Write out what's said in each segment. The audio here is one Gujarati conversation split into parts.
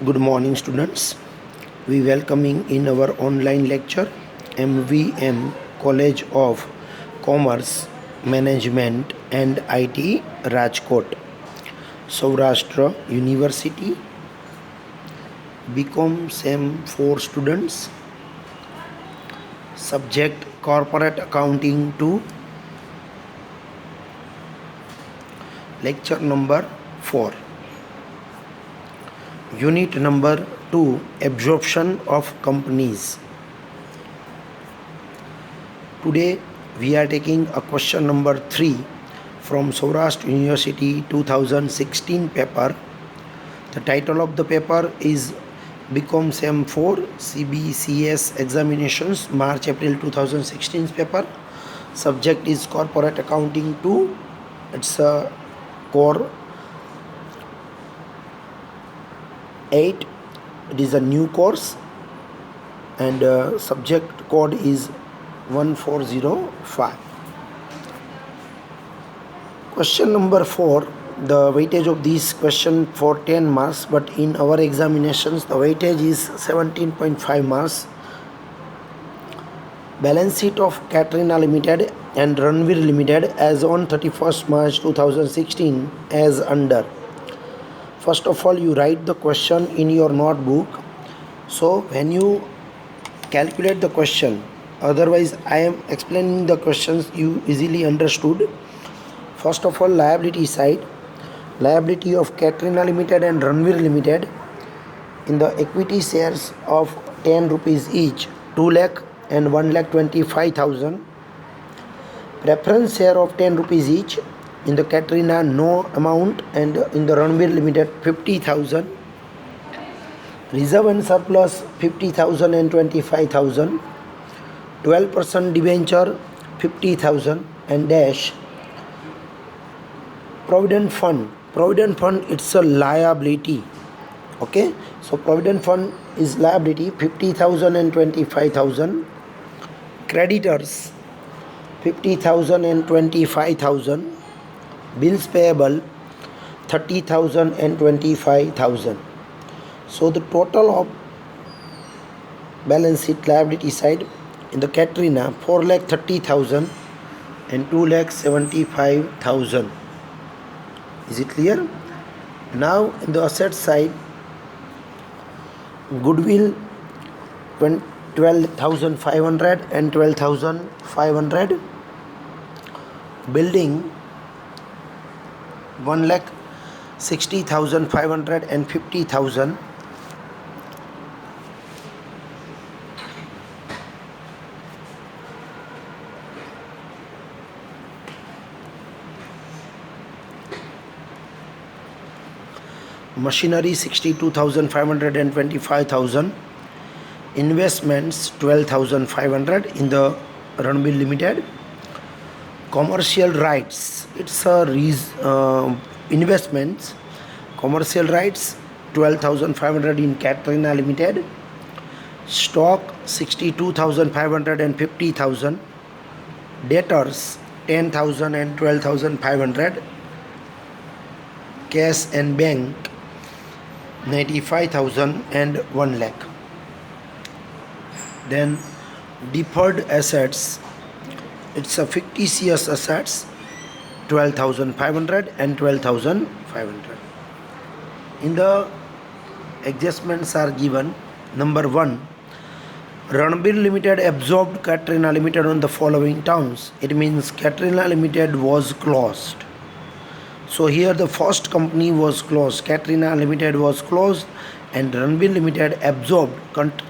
Good morning, students. We welcoming in our online lecture MVM College of Commerce, Management and IT Rajkot, Saurashtra University. BCom SEM for students. Subject Corporate Accounting 2. Lecture number 4. Unit number 2, Absorption of Companies. Today we are taking a question number 3 from Saurashtra University 2016 paper. The title of the paper is BCom SEM 4 CBCS Examinations March-April 2016 paper. Subject is Corporate Accounting 2. It's a core 8. It is a new course and subject code is 1405. Question number 4. The weightage of this question for 10 marks, but in our examinations the weightage is 17.5 marks. Balance sheet of Katrina Limited and Ranveer Limited as on 31st March 2016 as under. First of all, you write the question in your notebook. So when you calculate the question, otherwise I am explaining the questions, you easily understood. First of all, liability side. Liability of Katrina Limited and Ranveer Limited in the equity shares of 10 rupees each, 2 lakh and 1,25,000. Preference share of 10 rupees each. In the Katrina, no amount, and in the Ranveer Limited, 50,000. Reserve and surplus, 50,000 and 25,000. 12% debenture, 50,000 and dash. Provident fund. Provident fund, it's a liability. Okay, so Provident fund is liability, 50,000 and 25,000. Creditors, 50,000 and 25,000. Bills payable, 30,000 and 25,000. So the total of balance sheet liability side in the Katrina, 4,30,000 and 2,75,000. Is it clear? Now in the asset side, goodwill 12,500 and 12,500. Building 1,60,500 and 50,000. Machinery 62,500 and 25,000. Investments 12,500 in the Ranveer Limited. Commercial rights, it's a investments. Commercial rights 12,500 in Katrina Limited. Stock 62,500 and 50,000. Debtors 10,000 and 12,500. Cash and bank 95,000 and 1 lakh. Then deferred assets, it's a fictitious assets 12,500 and 12,500. In the adjustments are given. Number 1, Ranveer Limited absorbed Katrina Limited on the following terms. It means Katrina Limited was closed. So here the first company was closed, Katrina Limited was closed, and Ranveer Limited absorbed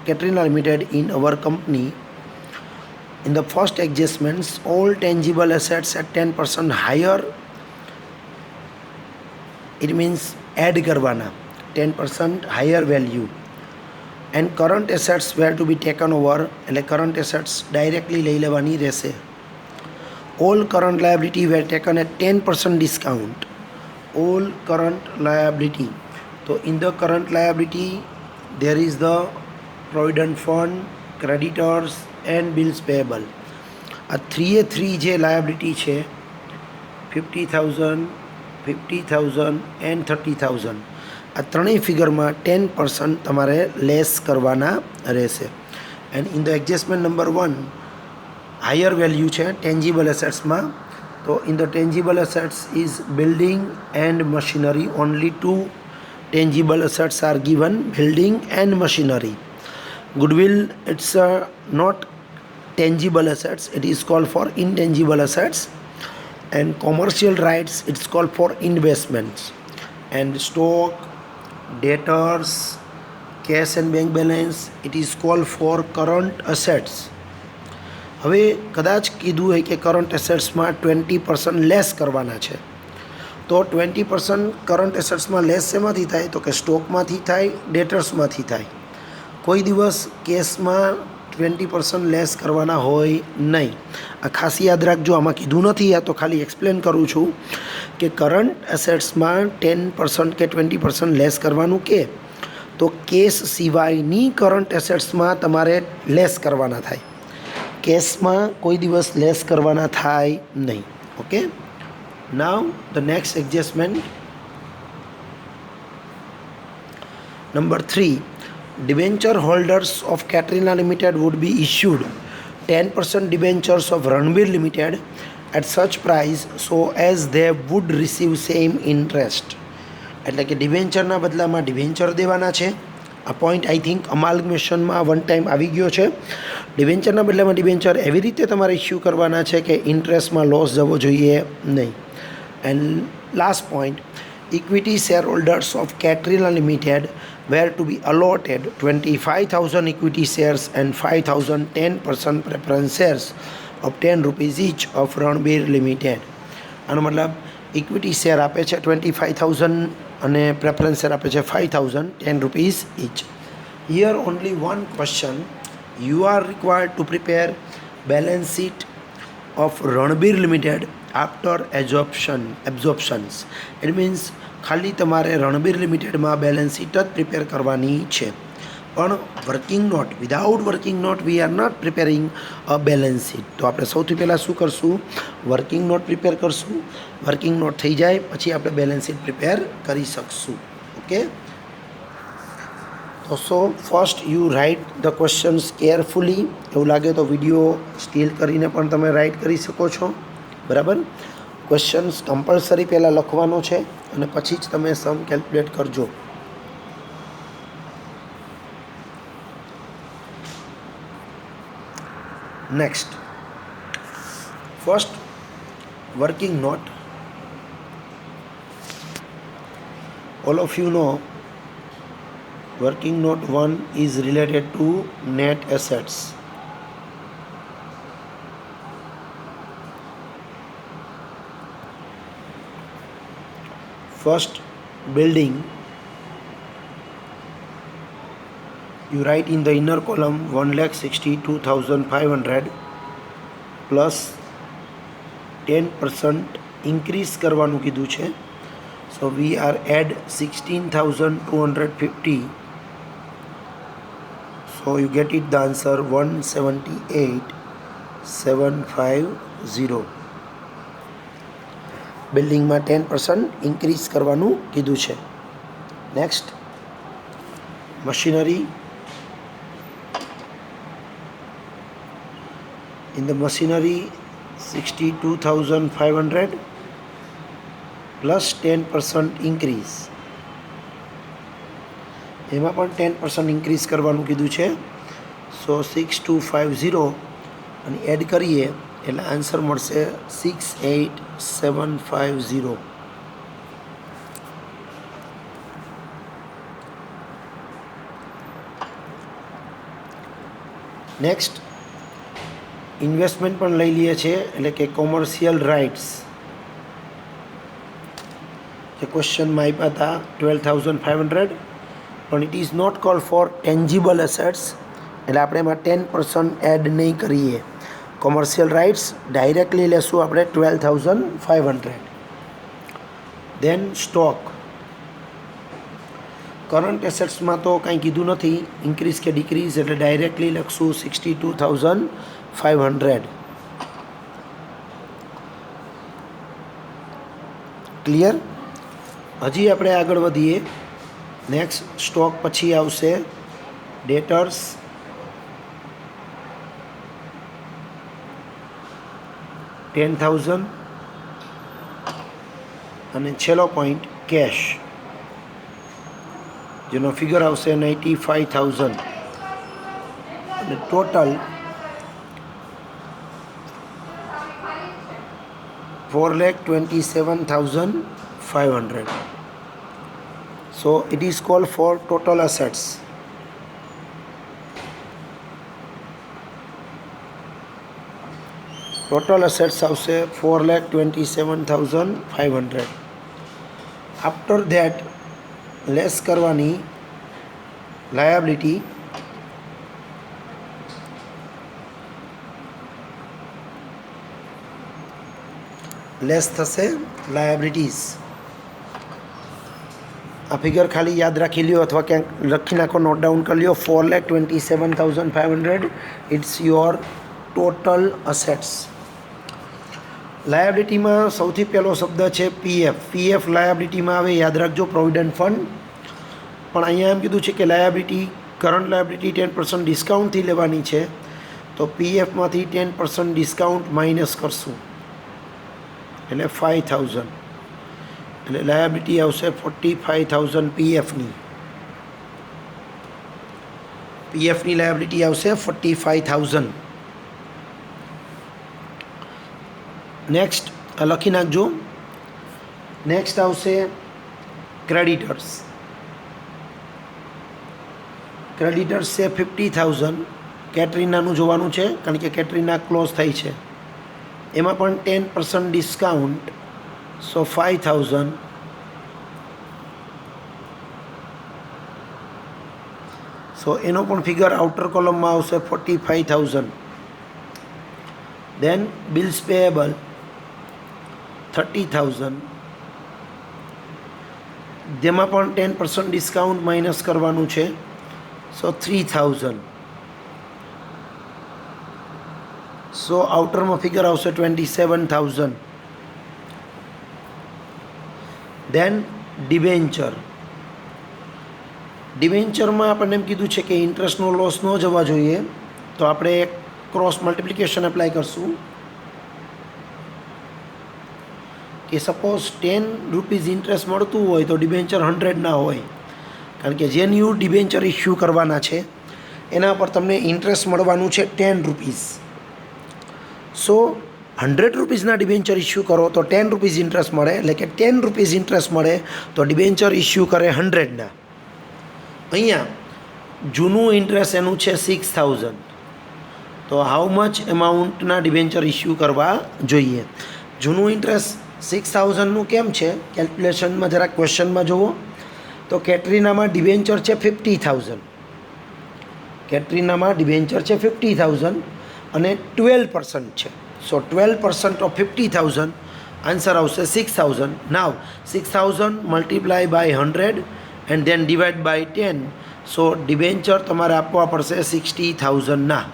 Katrina Limited in our company. In the first adjustments, all tangible assets at 10% higher. It means add karwana, 10% higher value. And current assets were to be taken over, and current assets directly lei levani rehse. All current liability were taken at 10% discount. All current liability. So in the current liability, there is the provident fund, creditors and bills payable. A 3A3J liability છે 50,000, 50,000 and 30,000. આ ત્રણેય ફિગરમાં 10% તમારે લેસ કરવાના રહેશે. And in the adjustment number 1 higher value છે ટેન્જિબલ એસેટ્સમાં. તો in the tangible assets is building and machinery. Only 2 tangible assets are given, building and machinery. Goodwill, it's not tangible assets, it is called for intangible assets. And commercial rights, it's called for investments. And stock, debtors, cash and bank balance, it is called for current assets. હવે કદાચ કીધું હોય કે કરંટ એસેટ્સમાં 20% લેસ કરવાના છે, તો 20% કરંટ એસેટ્સમાં લેસ શેમાંથી થાય? તો કે સ્ટોકમાંથી થાય, ડેટર્સમાંથી થાય. કોઈ દિવસ કેશમાં 20% લેસ કરવાના હોય નહીં. આ ખાસ યાદ રાખજો, આમાં કીધું નથી, આ તો ખાલી એક્સપ્લેન કરું છું કે કરંટ એસેટ્સમાં 10% કે 20% લેસ કરવાનું કે તો કેશ સિવાયની કરંટ એસેટ્સમાં તમારે લેસ કરવાના થાય. કેશમાં કોઈ દિવસ લેસ કરવાના થાય નહીં. Okay. Now the next adjustment number 3, debenture holders of Katrina Limited would be issued 10% debentures of Ranveer Limited at such price so as they would receive same interest. એટલે કે ડિબેન્ચરના બદલામાં ડિબેન્ચર દેવાના છે. આ પોઈન્ટ આઈ થિંક અમાલ્ગમેશનમાં વન ટાઈમ આવી ગયો છે. ડિબેન્ચરના બદલામાં ડિબેન્ચર એવી રીતે તમારે ઇસ્યુ કરવાના છે કે ઇન્ટરેસ્ટમાં લોસ જવો જોઈએ નહીં. And last point, equity shareholders of Katrina Limited were to be allotted 25,000 equity shares and 5,000 10% preference shares of 10 rupees each of Ranveer Limited. આનો મતલબ ઇક્વિટી શેર આપે છે 25,000 અને પ્રેફરન્સ શેર આપે છે 5,000 10 rupees each. Here only one question. You are required to prepare balance sheet of Ranveer Limited after absorptions. It means ખાલી તમારે રણબીર લિમિટેડમાં બેલેન્સ શીટ જ પ્રિપેર કરવાની છે, પણ working note, without working note we are not preparing a balance sheet. તો આપણે સૌથી પહેલાં શું કરશું? વર્કિંગ નોટ પ્રિપેર કરશું. વર્કિંગ નોટ થઈ જાય પછી આપણે બેલેન્સ શીટ પ્રિપેર કરી શકશું. ઓકે. તો so first you write the questions carefully. એવું લાગે તો વિડીયો સ્ટીલ કરીને પણ તમે રાઇટ કરી શકો છો. બરાબર. ક્વેશ્ચન્સ કમ્પલસરી પહેલાં લખવાનો છે અને પછી જ તમે સમ કેલ્ક્યુલેટ કરજો. Next, first working note. all of you know working note 1 is related to net assets. First, building. You write in the inner column 1,62,500 plus 10% increase કરવાનું કીધું છે. So we are add 16,250. So you get it the answer 178,750. બિલ્ડિંગમાં 10% ઇન્ક્રીઝ કરવાનું કીધું છે. Next, machinery. In the machinery 62,500 plus 10% increase. એમાં પણ 10% ઇન્ક્રીઝ કરવાનું કીધું છે. સો 6250 અને એડ કરીએ એટલે આન્સર મળશે 68,750. નેક્સ્ટ, ઇન્વેસ્ટમેન્ટ પણ લઈ લઈએ છીએ એટલે કે કોમર્શિયલ રાઇટ્સ. જે ક્વેશ્ચનમાં આપ્યા હતા 12,500, પણ it is not called for tangible assets એટલે આપણે એમાં 10% એડ નહીં કરીએ. કોમર્શિયલ રાઇટ્સ ડાયરેક્ટલી લેશું આપણે 12,500. દેન સ્ટોક. કરંટ એસેટ્સમાં તો કાંઈ કીધું નથી ઇન્ક્રીઝ કે ડિક્રીઝ એટલે ડાયરેક્ટલી લખશું 62,500. ક્લિયર? હજી આપણે આગળ વધીએ. નેક્સ્ટ સ્ટોક પછી આવશે ડેટર્સ, $10,000 અને છેલ્લો પોઈન્ટ કેશ, જેનો ફિગર આવશે 95,000 અને total 4,27,500. So it is called for total assets. Total assets આવશે 4,27,500. After that લેસ કરવાની લાયબિલિટી, લેસ થશે લાયબિલિટીઝ. આ ફિગર ખાલી યાદ રાખી લ્યો અથવા ક્યાંક લખી નાખો, નોટ ડાઉન કરી લ્યો. 4,27,500 ઇટ્સ યોર ટોટલ અસેટ્સ. લાયબિલિટીમાં સૌથી પહેલો શબ્દ છે પીએફ. પીએફ લાયબિલિટીમાં આવે, યાદ રાખજો, પ્રોવિડન્ટ ફંડ. પણ અહીંયા એમ કીધું છે કે લાયબિલિટી, કરંટ લાયબિલિટી 10% ડિસ્કાઉન્ટથી લેવાની છે, તો પીએફમાંથી 10% ડિસ્કાઉન્ટ માઇનસ કરશું એટલે 5,000, એટલે લાયબિલિટી આવશે 45,000 પીએફની. પીએફની લાયબિલિટી આવશે 45,000. નેક્સ્ટ લખી નાખજો. નેક્સ્ટ આવશે ક્રેડિટર્સ. ક્રેડિટર્સ છે 50,000. કેટરીનાનું જોવાનું છે કારણ કે કેટરીના ક્લોઝ થઈ છે. એમાં પણ 10% ડિસ્કાઉન્ટ, સો 5,000. સો એનો પણ ફિગર આઉટર કોલમમાં આવશે 45,000. દેન બિલ્સ પેએબલ 30,000, જેમાં પણ 10% ડિસ્કાઉન્ટ માઇનસ કરવાનું છે, સો 3,000. સો આઉટરમાં ફિગર આવશે 27,000. દેન ડિબેન્ચર. ડિબેન્ચરમાં આપણને એમ કીધું છે કે ઇન્ટરેસ્ટનો લોસ ન જવા જોઈએ, તો આપણે ક્રોસ મલ્ટિપ્લિકેશન એપ્લાય કરશું કે સપોઝ 10 રૂપીઝ ઇન્ટરેસ્ટ મળતું હોય તો ડિબેન્ચર 100 ના હોય, કારણ કે જે ન્યૂ ડિબેન્ચર ઇસ્યુ કરવાના છે એના પર તમને ઇન્ટરેસ્ટ મળવાનું છે 10 રૂપીઝ. સો 100 રૂપીઝના ડિબેન્ચર ઇસ્યુ કરો તો 10 રૂપીઝ ઇન્ટરેસ્ટ મળે, એટલે કે 10 રૂપીઝ ઇન્ટરેસ્ટ મળે તો ડિબેન્ચર ઇસ્યુ કરે 100ના. અહીંયા જૂનું ઇન્ટરેસ્ટ એનું છે 6,000, તો હાઉ મચ એમાઉન્ટના ડિબેન્ચર ઇસ્યુ કરવા જોઈએ? જૂનું ઇન્ટરેસ્ટ 6,000નું કેમ છે કેલ્ક્યુલેશનમાં જરા ક્વેશ્ચનમાં જુઓ. તો કેટરીનામાં ડિબેન્ચર છે 50,000. કેટરીનામાં ડિબેન્ચર છે 50,000 અને 12% છે. સો 12% ઓફ 50,000, આન્સર આવશે 6,000. Now 6,000 multiply by 100 and then divide by 10. So debenture તમારે આપવા પડશે 60,000ના.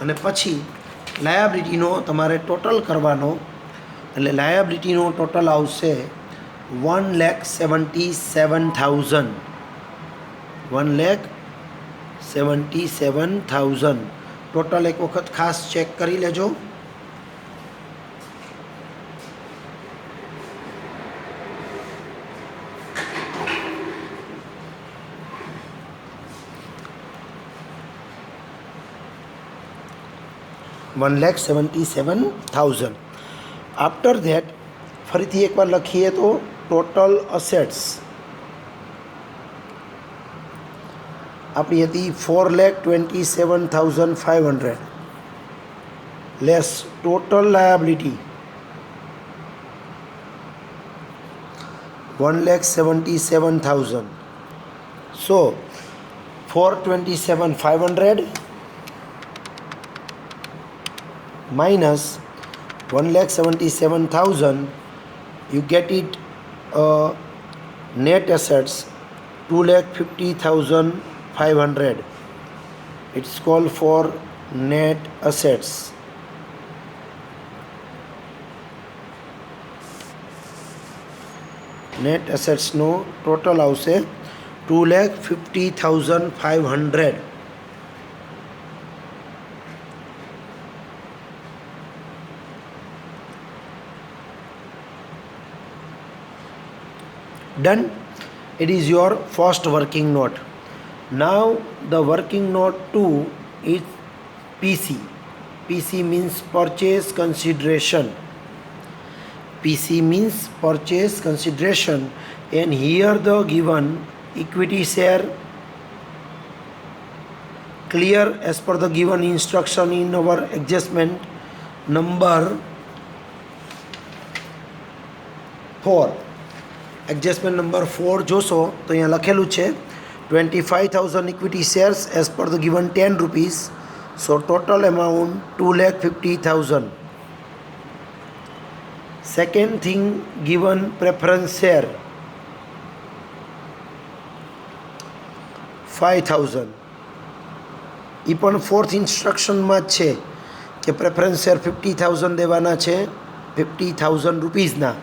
અને પછી લાયબિલિટીનો તમારે ટોટલ કરવાનો, એટલે લાયબિલિટીનો ટોટલ આવશે 1,77,000. 1,77,000 ટોટલ. એક વખત ખાસ ચેક કરી લેજો. $1,77,000. આફ્ટર ધેટ ફરીથી એકવાર લખીએ તો ટોટલ અસેટ્સ આપણી હતી 4,27,500 less total liability 1,77,000. So 427,500 minus 1,77,000, you get it net assets 2,50,500. It's called for net assets. Net assets no total આવશે 2,50,500. Done. It is your first working note. Now the working note 2 is PC. PC means purchase consideration. PC means purchase consideration, and here the given equity share clear as per the given instruction in our adjustment number 4. Adjustment number 4 જોશો તો અહીંયા લખેલું છે 25,000 equity shares as per the given 10 rupees. So total amount 2,50,000. Second thing given preference share 5,000. એ પણ ફોર્થ ઇન્સ્ટ્રક્શનમાં જ છે કે પ્રેફરન્સ શેર 50,000 દેવાના છે, 50,000 રૂપીઝના.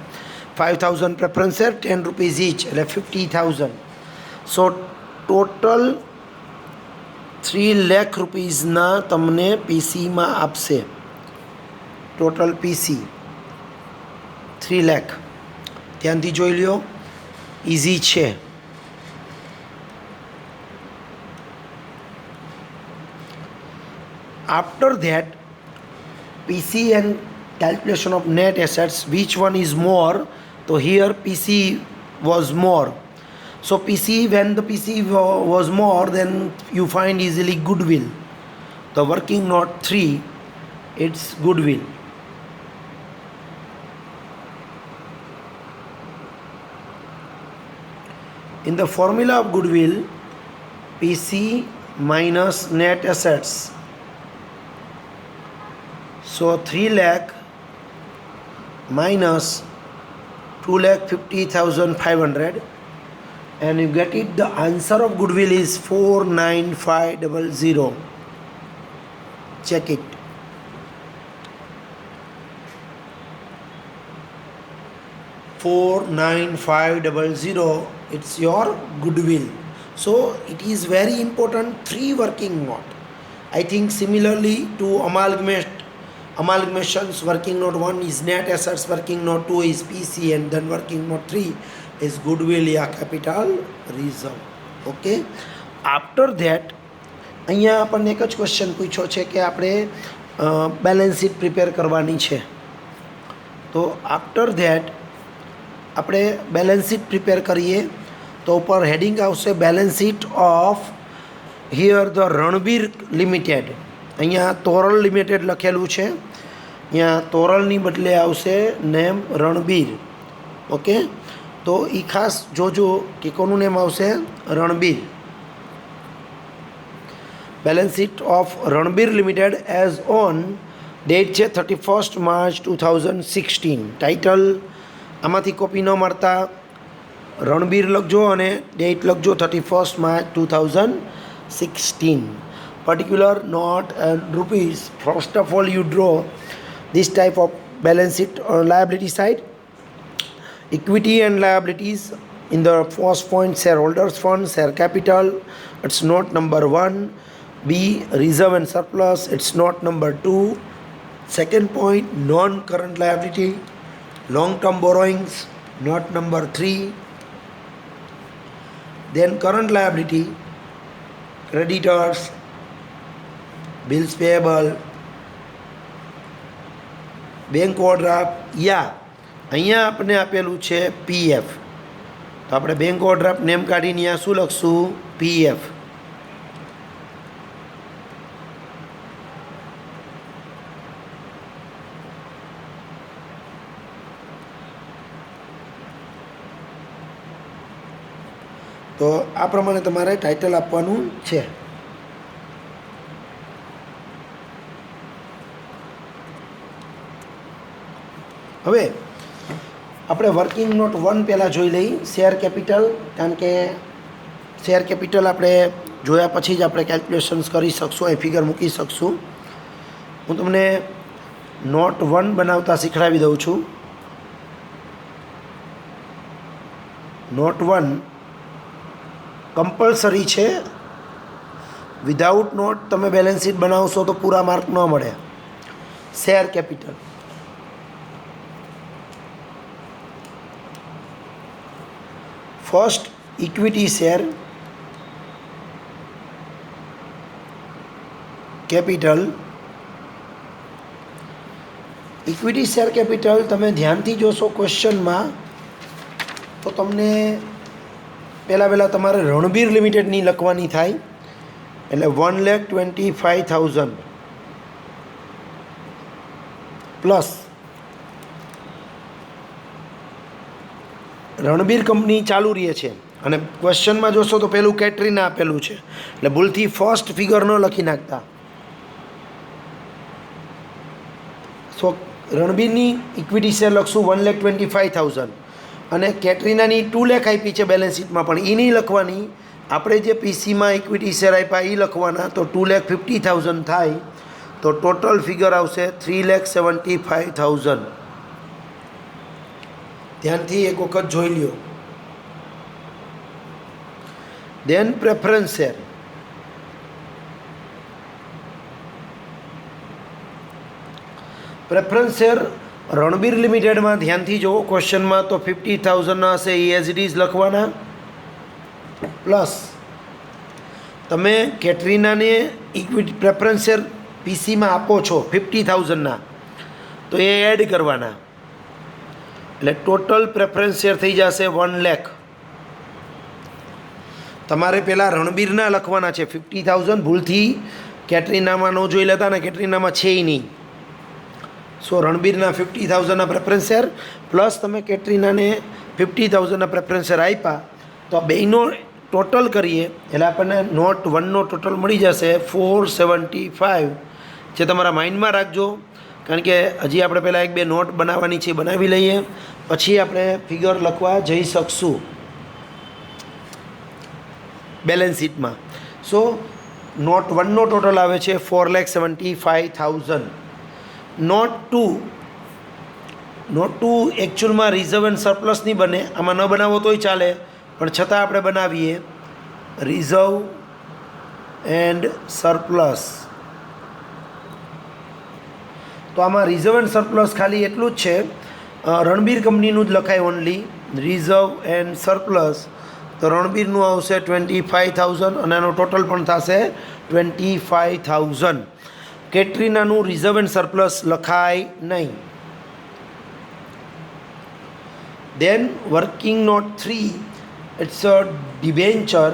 5,000 preference share, 10 rupees each, એટલે 50,000. સો ટોટલ 3 લાખ રૂપીઝના તમને પીસીમાં આપશે. ટોટલ પીસી 3 લાખ. ધ્યાનથી જોઈ લ્યો, ઇઝી છે. After that PC and calculation of net assets, which one is more? So here PC was more. So PC, when the PC was more, then you find easily goodwill. The working note 3, it's goodwill. In the formula of goodwill, PC minus net assets. So 3 lakh minus 2,50,500, and you get it. The answer of goodwill is 49500. Check it. 49500. It's your goodwill. So it is very important. 3 working note. I think similarly to amalgamations, working note 1 is net assets, working note 2 is PC, and then working note 3 is goodwill या capital reserve. Okay. After that, અહીંયા આપણને એક જ ક્વેશ્ચન પૂછ્યો છે કે આપણે બેલેન્સ શીટ પ્રિપેર કરવાની છે. તો આફ્ટર ધેટ આપણે બેલેન્સ શીટ પ્રિપેર કરીએ તો ઉપર હેડિંગ આવશે balance sheet of here the Ranbir limited. અહીંયા તોરલ લિમિટેડ લખેલું છે, અહીંયા તોરલની બદલે આવશે નેમ રણબીર. ઓકે, તો એ ખાસ જોજો કે કોનું નેમ આવશે, Ranbir. Balance sheet of Ranbir limited as on date છે 31 માર્ચ 2016. ટાઇટલ આમાંથી કોપી ન મળતા રણબીર લખજો અને ડેટ લખજો 31 March 2016. Particular note and rupees. First of all, you draw this type of balance sheet on liability side. Equity and liabilities in the first point, shareholders fund, share capital, it's note number 1. B, reserve and surplus, it's note number 2. Second point, non-current liability, long-term borrowings, note number 3. Then current liability, creditors, bills payable, bank overdraft, યા અહીંયા આપણે આપેલું છે પીએફ. તો આપણે બેંક ઓવરડ્રાફ્ટ નેમ કાઢીને અહીંયા શું લખશું, પીએફ. તો આ પ્રમાણે તમારે ટાઇટલ આપવાનું છે. હવે આપણે વર્કિંગ નોટ 1 પહેલાં જોઈ લઈ, શેર કેપિટલ. કારણ કે શેર કેપિટલ આપણે જોયા પછી જ આપણે કેલ્ક્યુલેશન્સ કરી શકશું, એ ફિગર મૂકી શકશું. હું તમને નોટ 1 બનાવતા શીખડાવી દઉં છું. નોટ 1 કમ્પલસરી છે. વિધાઉટ નોટ તમે બેલેન્સ શીટ બનાવશો તો પૂરા માર્ક ન મળે. Share capital, first equity share capital. Equity share capital તમે ધ્યાનથી જોશો ક્વેશ્ચનમાં તો તમને પહેલાં તમારે રણબીર લિમિટેડની લખવાની થાય, એટલે 1,25,000 પ્લસ રણબીર કંપની ચાલુ રહે છે. અને ક્વેશ્ચનમાં જોશો તો પેલું કેટરીના આપેલું છે, એટલે ભૂલથી ફર્સ્ટ ફિગર ન લખી નાખતા. સો રણબીરની ઇક્વિટી શેર લખશું 1,25,000 અને કેટરીનાની 2 લાખ આપી છે બેલેન્સ શીટમાં, પણ એ નહીં લખવાની. આપણે જે પીસીમાં ઇક્વિટી શેર આપ્યા એ લખવાના. તો 2,50,000 થાય તો ટોટલ ફિગર આવશે 3,75,000. ધ્યાનથી એક વખત જોઈ લ્યો. Then preference share, preference share Ranbir લિમિટેડમાં ધ્યાનથી જુઓ ક્વેશ્ચનમાં તો 50,000 હશે, એ એઝ ઇટ ઇઝ લખવાના. પ્લસ તમે કેટરીનાને ઇક્વિટી પ્રેફરન્સ શેર પીસીમાં આપો છો 50,000ના, તો એ એડ કરવાના. એટલે ટોટલ પ્રેફરન્સ શેર થઈ જશે 1 લાખ. તમારે પહેલાં રણબીરના લખવાના છે 50,000. ભૂલથી કેટરીનામાં ન જોઈ લેતા ને, કેટરીનામાં છે નહીં. સો રણબીરના 50,000ના પ્રેફરન્સ શેર પ્લસ તમે કેટરીનાને 50,000ના પ્રેફરન્સ શેર આપ્યા, તો આ બેયનો ટોટલ કરીએ એટલે આપણને નોટ 1નો ટોટલ મળી જશે 475. જે તમારા માઇન્ડમાં રાખજો, કારણ કે હજી આપણે પહેલાં 1-2 નોટ બનાવવાની છે, બનાવી લઈએ પછી આપણે ફિગર લખવા જઈ શકશું બેલેન્સ શીટમાં. સો નોટ 1નો ટોટલ આવે છે 4,75,000. નોટ 2 એકચ્યુઅલમાં રિઝર્વ એન્ડ સરપ્લસની બને, આમાં ન બનાવો તોય ચાલે, પણ છતાં આપણે બનાવીએ રિઝર્વ એન્ડ સરપ્લસ. તો આમાં રિઝર્વ એન્ડ સરપ્લસ ખાલી એટલું જ છે, રણબીર કંપનીનું જ લખાય ઓનલી રિઝર્વ એન્ડ સરપ્લસ. તો રણબીરનું આવશે 25,000 અને એનો ટોટલ પણ થશે 25,000. કેટરીનાનું રિઝર્વ એન્ડ સરપ્લસ લખાય નહીં. Then working note 3 it's a debenture.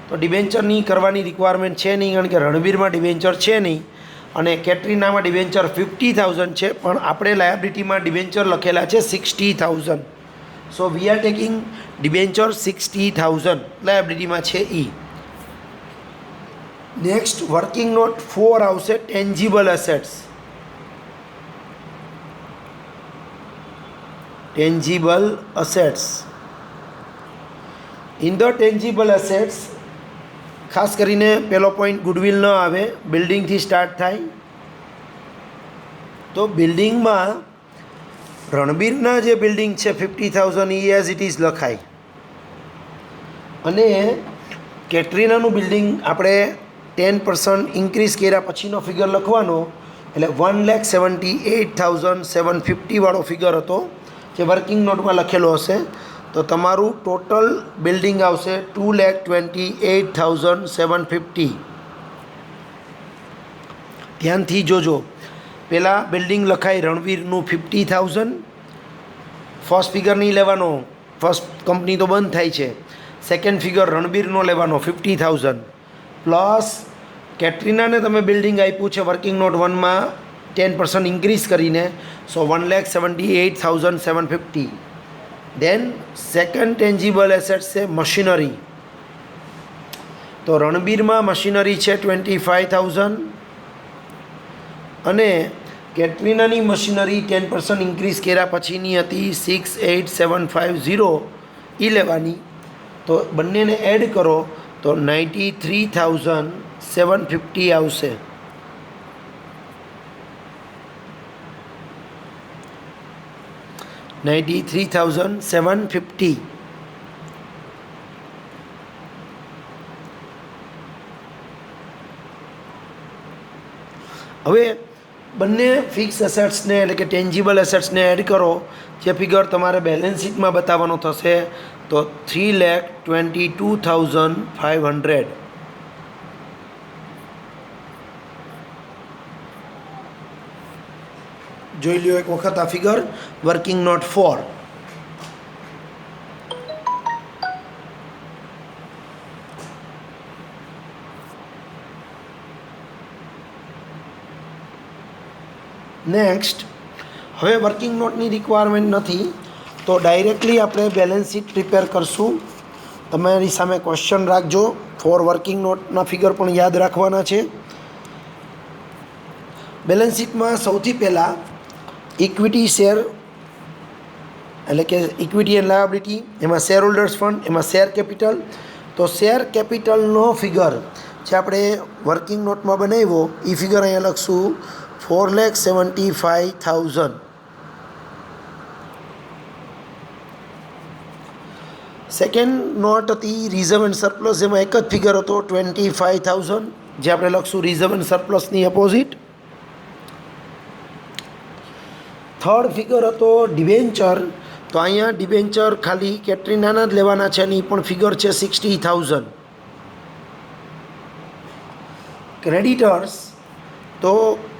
તો ડિબેન્ચરની કરવાની રિક્વાયરમેન્ટ છે નહીં, કારણ કે રણબીરમાં ડિબેન્ચર છે નહીં અને કેટરીનામાં ડિબેન્ચર 50,000 છે, પણ આપણે લાયબિલિટીમાં ડિબેન્ચર લખેલા છે 60,000. સો વી આર ટેકિંગ ડિબેન્ચર 60,000 લાયબિલિટીમાં છે એ. નેક્સ્ટ વર્કિંગ નોટ 4 આવશે tangible assets. Tangible assets. In the tangible assets ખાસ કરીને પહેલો પોઈન્ટ ગુડવિલ ન આવે, બિલ્ડિંગથી સ્ટાર્ટ થાય. તો બિલ્ડિંગમાં રણબીરના જે બિલ્ડિંગ છે 50,000 એ એઝ ઇટ ઇઝ લખાય, અને કેટરીનાનું બિલ્ડિંગ આપણે 10% ઇન્ક્રીઝ કર્યા પછીનો ફિગર લખવાનો, એટલે 1,78,750 વાળો ફિગર હતો જે વર્કિંગ નોટમાં લખેલો હશે. તો તમારું ટોટલ બિલ્ડિંગ આવશે 2,28,750. ધ્યાનથી જોજો, પહેલાં બિલ્ડિંગ લખાય રણવીરનું 50,000, ફર્સ્ટ ફિગર નહીં લેવાનો, ફર્સ્ટ કંપની તો બંધ થાય છે. સેકન્ડ ફિગર રણબીરનો લેવાનો 50,000 પ્લસ કેટરીનાને તમે બિલ્ડિંગ આપ્યું છે વર્કિંગ નોટ 1માં 10% ઇન્ક્રીઝ કરીને, સો 1,78,750. દેન સેકન્ડ ટેન્જિબલ એસેટ્સ છે મશીનરી. તો રણબીરમાં મશીનરી છે 25,000 અને કેટરીનાની મશીનરી 10% ઇન્ક્રીઝ કર્યા પછીની હતી 68,750 એ લેવાની. તો બંનેને એડ કરો તો 93,750 આવશે. $93,750. હવે બંને ફિક્સ એસેટ્સને એટલે કે ટેન્જિબલ એસેટ્સને એડ કરો, જે ફિગર તમારે બેલેન્સ શીટમાં બતાવવાનો થશે તો 3,22,500. જોઈ લ્યો એક વખત આ ફિગર વર્કિંગ નોટ 4. નેક્સ્ટ, હવે વર્કિંગ નોટની રિક્વાયરમેન્ટ નથી તો ડાયરેક્ટલી આપણે બેલેન્સ શીટ પ્રિપેર કરશું. તમારી સામે ક્વેશ્ચન રાખજો, ફોર વર્કિંગ નોટના ફિગર પણ યાદ રાખવાના છે. બેલેન્સ શીટમાં સૌથી પહેલાં ઇક્વિટી શેર એટલે કે ઇક્વિટી એન્ડ લાયબિલિટી, એમાં શેર હોલ્ડર્સ ફંડ, એમાં શેર કેપિટલ. તો શેર કેપિટલનો ફિગર જે આપણે વર્કિંગ નોટમાં બનાવ્યો એ ફિગર અહીંયા લખશું 4,75,000. સેકન્ડ નોટ હતી રિઝર્વ એન્ડ સરપ્લસ, જેમાં એક જ ફિગર હતો 25,000, જે આપણે લખશું રિઝર્વ એન્ડ સરપ્લસની અપોઝિટ. થર્ડ ફિગર હતો ડિબેન્ચર, તો અહીંયા ડિબેન્ચર ખાલી કેટરીનાના જ લેવાના છે અને એ પણ ફિગર છે 60,000. ક્રેડિટર્સ, તો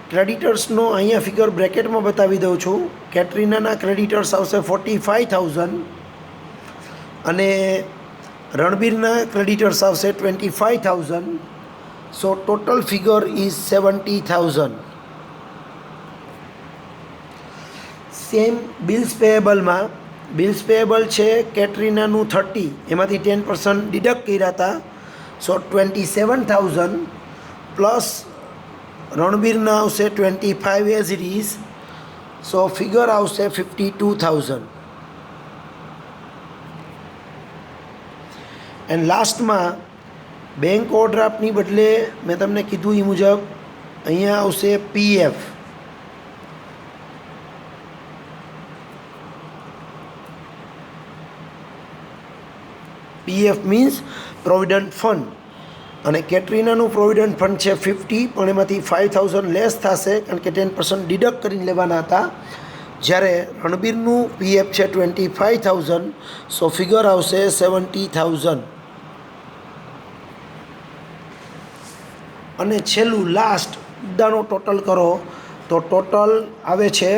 ક્રેડિટર્સનો અહીંયા ફિગર બ્રેકેટમાં બતાવી દઉં છું. કેટરીનાના ક્રેડિટર્સ આવશે 45,000 અને રણબીરના ક્રેડિટર્સ આવશે 25,000. So total figure is 70,000. Same bills પેએબલમાં, બિલ્સ પેએબલ છે કેટરીનાનું 30, એમાંથી 10% ડિડક્ટ કર્યા હતા. સો 27,000 પ્લસ રણબીરના આવશે 25 as it is. So figure આવશે 52,000. એન્ડ લાસ્ટમાં બેંક ઓવરડ્રાફ્ટની બદલે મેં તમને કીધું એ મુજબ અહીંયા આવશે PF. PF means provident fund, અને કેટરીનાનું પ્રોવિડન્ટ ફંડ છે 50, પણ એમાંથી 5,000 લેસ થશે કારણ કે 10% ડિડક્ટ કરીને લેવાના હતા. જ્યારે રણબીરનું પીએફ છે 25,000, સો ફિગર આવશે 70,000. અને છેલ્લું લાસ્ટ બધાનો ટોટલ કરો તો ટોટલ આવે છે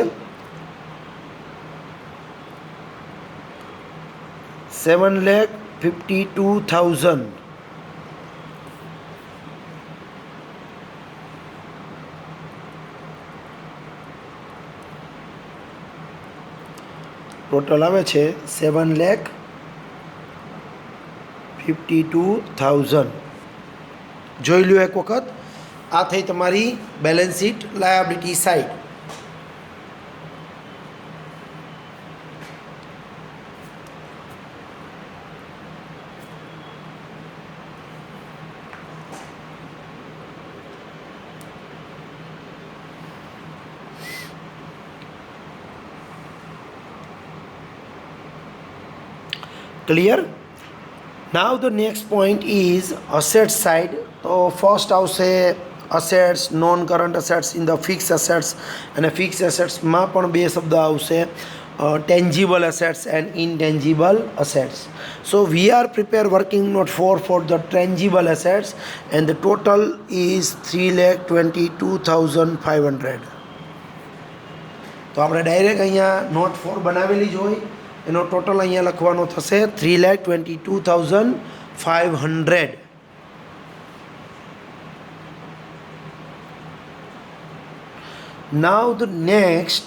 7,52,000. ટોટલ આવે છે 7,52,000. જોઈ લો એક વખત. આ થઈ તમારી balance sheet liability side. Clear? Now the next point is asset side. તો ફર્સ્ટ આવશે assets, non current assets in the fix assets, અને ફિક્સ એસેટ્સમાં પણ બે શબ્દ આવશે, tangible assets and intangible assets. So we are prepare working note for the tangible assets and the total is 3,22,500. તો આપણે ડાયરેક્ટ અહીંયા નોટ 4 બનાવેલી જ હોય, એનો ટોટલ અહીંયા લખવાનો થશે 3,22,500. નાવ ધ નેક્સ્ટ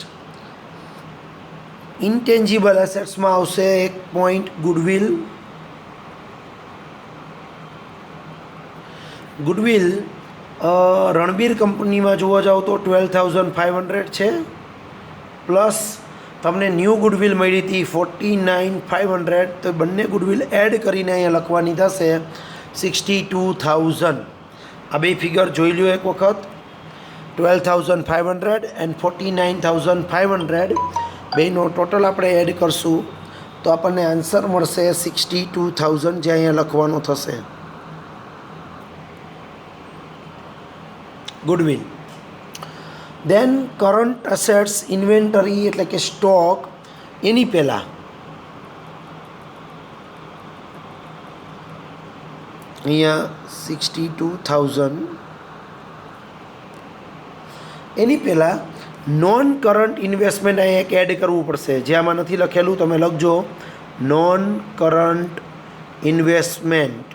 ઇન્ટેન્જિબલ એસેટ્સમાં આવશે એક પોઈન્ટ ગુડવિલ. ગુડવિલ રણબીર કંપનીમાં જોવા જાવ તો 12,500 છે, પ્લસ તમને ન્યૂ ગુડવિલ મળી હતી 49,500. તો બંને ગુડવિલ એડ કરીને અહીંયા લખવાની થશે 62,000. આ બે ફિગર જોઈ લો એક વખત, 12,500 એન્ડ 49,500. બેનો ટોટલ આપણે એડ કરશું તો આપણને આન્સર મળશે 62,000, જે અહીંયા લખવાનું થશે. ગુડવિલ. દેન કરંટ અસેટ્સ ઇન્વેન્ટરી એટલે કે સ્ટોક એની પહેલાં અહીંયા 62,000 એની પહેલાં નોન કરંટ ઇન્વેસ્ટમેન્ટ અહીંયા એક એડ કરવું પડશે. જે આમાં નથી લખેલું તમે લખજો, નોન કરંટ ઇન્વેસ્ટમેન્ટ,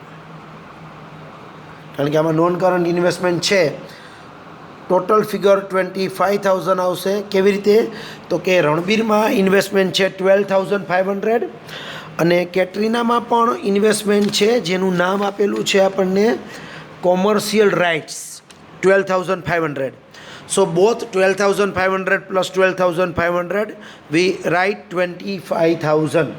કારણ કે આમાં નોન કરંટ ઇન્વેસ્ટમેન્ટ છે. ટોટલ ફિગર 25,000 આવશે. કેવી રીતે? તો કે રણબીરમાં ઇન્વેસ્ટમેન્ટ છે 12,500 અને કેટરીનામાં પણ ઇન્વેસ્ટમેન્ટ છે જેનું નામ આપેલું છે આપણને commercial rights 12,500. So both 12,500 plus 12,500 we write 25,000.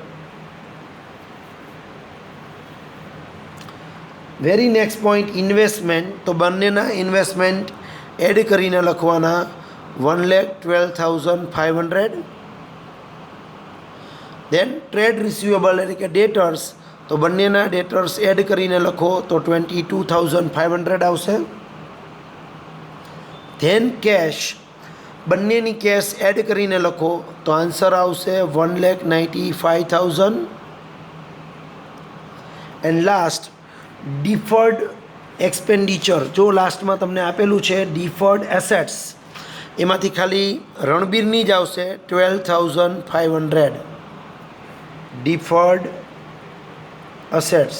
Very next point investment. તો બંનેના ઇન્વેસ્ટમેન્ટ એડ કરીને લખવાના 1,12,500. દેન ટ્રેડ રિસીવેબલ એટલે કે ડેટર્સ. તો બંનેના ડેટર્સ એડ કરીને લખો તો 22,500 આવશે. ધેન કેશ, બંનેની કેશ એડ કરીને લખો તો આન્સર આવશે 1,95,000. And last deferred expenditure. જો લાસ્ટમાં તમને આપેલું છે ડિફર્ડ એસેટ્સ, એમાંથી ખાલી રણબીરની જ આવશે 12,500 ડિફર્ડ અસેટ્સ.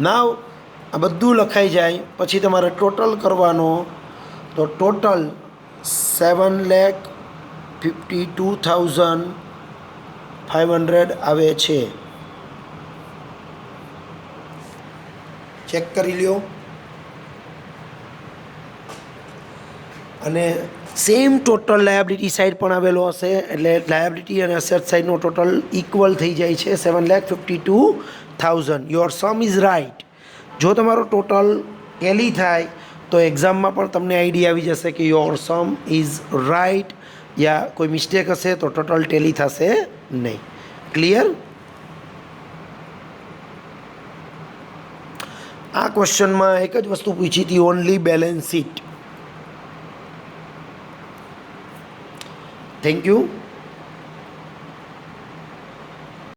નાવ આ બધું લખાઈ જાય પછી તમારે ટોટલ કરવાનો. તો ટોટલ 7,52,500 આવે છે. ચેક કરી લ્યો. અને સેમ ટોટલ લાયબિલિટી સાઇડ પણ આવેલો હશે, એટલે લાયબિલિટી અને અસેટ સાઇડનો ટોટલ ઇક્વલ થઈ જાય છે 7,52,000. Your sum is right. જો તમારો ટોટલ ટેલી થાય તો એક્ઝામમાં પણ તમને આઈડિયા આવી જશે કે યોર સમ ઇઝ રાઇટ, યા કોઈ મિસ્ટેક હશે તો ટોટલ ટેલી થશે નહીં. ક્લિયર? આ ક્વેશ્ચનમાં એક જ વસ્તુ પૂછી હતી, only balance sheet. Thank you.